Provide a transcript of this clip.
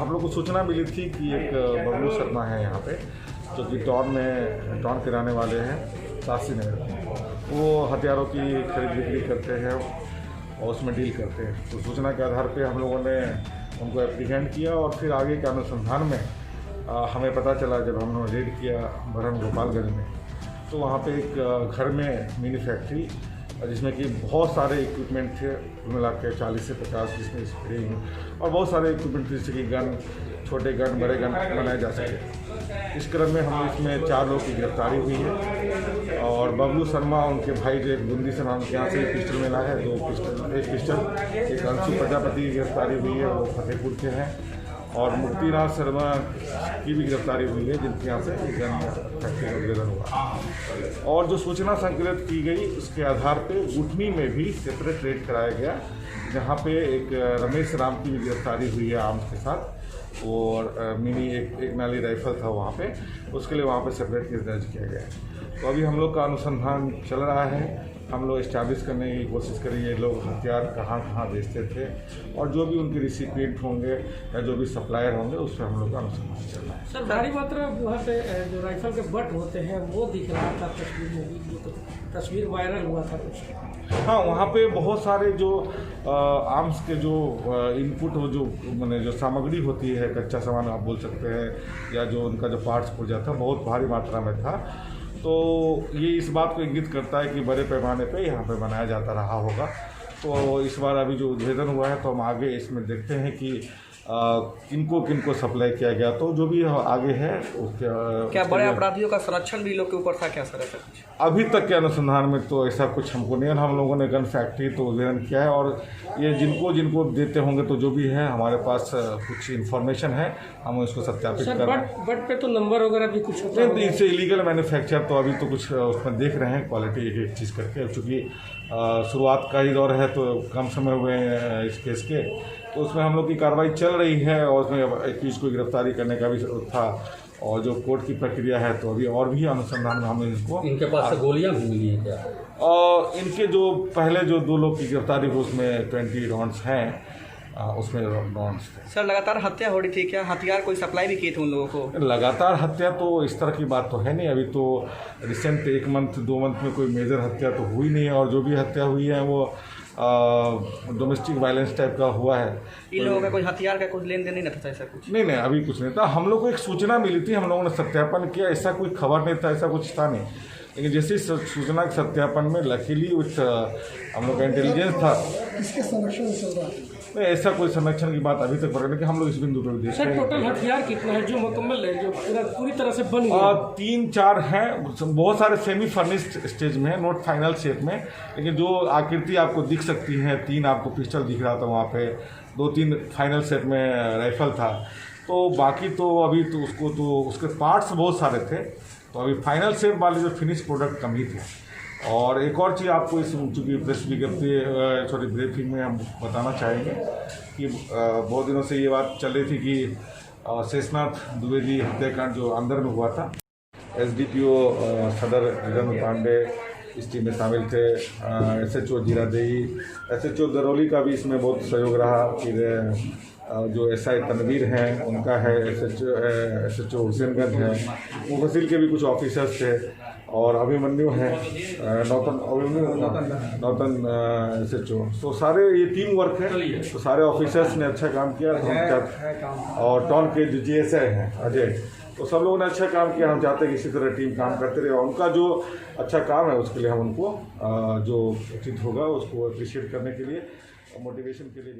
हम लोग को सूचना मिली थी कि एक बबलू शर्मा है यहाँ पे, जो कि टॉन के रहने वाले हैं, शास्त्री नगर। वो हथियारों की खरीद बिक्री करते हैं और उसमें डील करते हैं। तो सूचना के आधार पे हम लोगों ने उनको एप्रीहेंड किया और फिर आगे के अनुसंधान में हमें पता चला, जब हमने रेड किया बरहन गोपालगंज में, तो वहाँ पे एक घर में मिनी फैक्ट्री जिसमें कि बहुत सारे इक्विपमेंट थे, मिला के 40 से 50 जिसमें स्प्रेइंग और बहुत सारे इक्विपमेंट थे, जैसे कि गन, छोटे गन, बड़े गन बनाए जा सके। इस क्रम में हम इसमें 4 लोग की गिरफ्तारी हुई है और बबलू शर्मा उनके भाई जो एक बूंदी से नाम के यहाँ से एक पिस्टल मिला है, एक पिस्टल, एक अंशु प्रजापति की गिरफ्तारी हुई है, वो फतेहपुर के हैं, और मुक्तिनाथ शर्मा की भी गिरफ्तारी हुई है, जिनके यहाँ से गन फैक्ट्री का उद्भेदन हुआ। और जो सूचना संकलित की गई उसके आधार पे गुठनी में भी सेपरेट रेड कराया गया, जहाँ पे एक रमेश राम की भी गिरफ्तारी हुई है आर्म्स के साथ, और मिनी एक नाली राइफल था वहाँ पे, उसके लिए वहाँ पे सेपरेट केस दर्ज किया गया है। तो अभी हम लोग का अनुसंधान चल रहा है, हम लोग इस्टेब्लिश करने की कोशिश करेंगे ये लोग हथियार कहाँ कहाँ बेचते थे, और जो भी उनके रिसिपिएंट होंगे या जो भी सप्लायर होंगे उस पर हम लोग का अनुसंधान चल रहा है। सर, भारी मात्रा वहाँ पे जो राइफल के बट होते हैं वो दिख रहा था तस्वीर में भी, तो तस्वीर वायरल हुआ था कुछ। हाँ, वहाँ पे बहुत सारे जो आर्म्स के जो इनपुट हो, जो मैंने जो सामग्री होती है, कच्चा सामान आप बोल सकते हैं, या जो उनका जो पार्ट्स पुर्जा था, बहुत भारी मात्रा में था। तो ये इस बात को इंगित करता है कि बड़े पैमाने पे यहाँ पे बनाया जाता रहा होगा। तो इस बार अभी जो उद्भेदन हुआ है, तो हम आगे इसमें देखते हैं कि किनको सप्लाई किया गया, तो जो भी आगे है उसके क्या बड़े अपराधियों का संरक्षण भी लोग के ऊपर था क्या सर? ऐसा कुछ अभी तक के अनुसंधान में तो ऐसा कुछ हमको नहीं है। हम लोगों ने गन फैक्ट्री तो उद्भेदन किया है, और ये जिनको देते होंगे, तो जो भी है हमारे पास कुछ इन्फॉर्मेशन है, हम उसको सत्यापित कर रहे हैं। बट पे तो नंबर वगैरह भी कुछ होता नहीं, इससे इलीगल मैन्युफैक्चर तो अभी तो कुछ उसमें देख रहे हैं, क्वालिटी एक चीज़ करके, क्योंकि शुरुआत का ही दौर है, तो कम समय हुए हैं इस केस के, तो उसमें हम लोग की कार्रवाई चल रही है, और उसमें 21 को गिरफ्तारी करने का भी था, और जो कोर्ट की प्रक्रिया है, तो अभी और भी अनुसंधान में हम इसको। इनके पास से गोलियां भी मिली हैं क्या? और इनके जो पहले जो 2 लोग की गिरफ्तारी हुई उसमें 20 राउंड्स हैं, उसमें राउंड्स थे। सर, लगातार हत्या हो रही थी, क्या हथियार कोई सप्लाई भी किए थे उन लोगों को? लगातार हत्या तो इस तरह की बात तो है नहीं, अभी तो रिसेंट 1 मंथ 2 मंथ में कोई मेजर हत्या तो हुई नहीं है, और जो भी हत्या हुई है वो डोमेस्टिक वायलेंस टाइप का हुआ है। इन लोगों का कोई हथियार का कुछ लेन देन नहीं था? ऐसा कुछ नहीं, अभी कुछ नहीं था। हम लोग को एक सूचना मिली थी, हम लोगों ने सत्यापन किया, ऐसा कोई खबर नहीं था, ऐसा कुछ था नहीं। लेकिन जैसे सूचना के सत्यापन में लकीली उस हम लोग का इंटेलिजेंस था। इसके संरक्षण चल रहा है? नहीं, ऐसा कोई संरक्षण की बात अभी तक पकड़ नहीं कि हम लोग इस बिंदु पर देख रहे हैं। टोटल हथियार कितना है जो मुकम्मल है, जो पूरी तरह से बन गया? 3-4 हैं, बहुत सारे सेमी फर्निश्ड स्टेज में है, नॉट फाइनल शेप में, लेकिन जो आकृति आपको दिख सकती है, 3 आपको पिस्टल दिख रहा था वहाँ पे, 2-3 फाइनल सेट में राइफल था, तो बाकी तो अभी तो उसके पार्ट्स बहुत सारे थे, तो अभी फाइनल शेप वाले जो फिनिश प्रोडक्ट कम ही थे। और एक और चीज़ आपको इस चूँकि प्रेस विज्ञप्ति ब्रीफिंग में हम बताना चाहेंगे कि बहुत दिनों से ये बात चल रही थी कि शेषनाथ द्विवेदी हत्याकांड जो अंदर में हुआ था, SDPO सदर वीरेंद्र पांडे इस टीम में शामिल थे, SHO जीरादेही, SHO दरौली का भी इसमें बहुत सहयोग रहा, फिर जो SI तनवीर हैं उनका है, SHO हुसैनगंज है, मुफसिल के भी कुछ ऑफिसर्स थे, और अभिमन्यु हैं, नौतन SHO। तो सारे ये टीम वर्क है, तो सारे ऑफिसर्स ने अच्छा काम किया, और टॉन के जो GSI हैं अजय, तो सब लोगों ने अच्छा काम किया। हम चाहते हैं कि इसी तरह टीम काम करते रहे, और उनका जो अच्छा काम है उसके लिए हम उनको जो उचित होगा उसको अप्रिशिएट करने के लिए, मोटिवेशन के लिए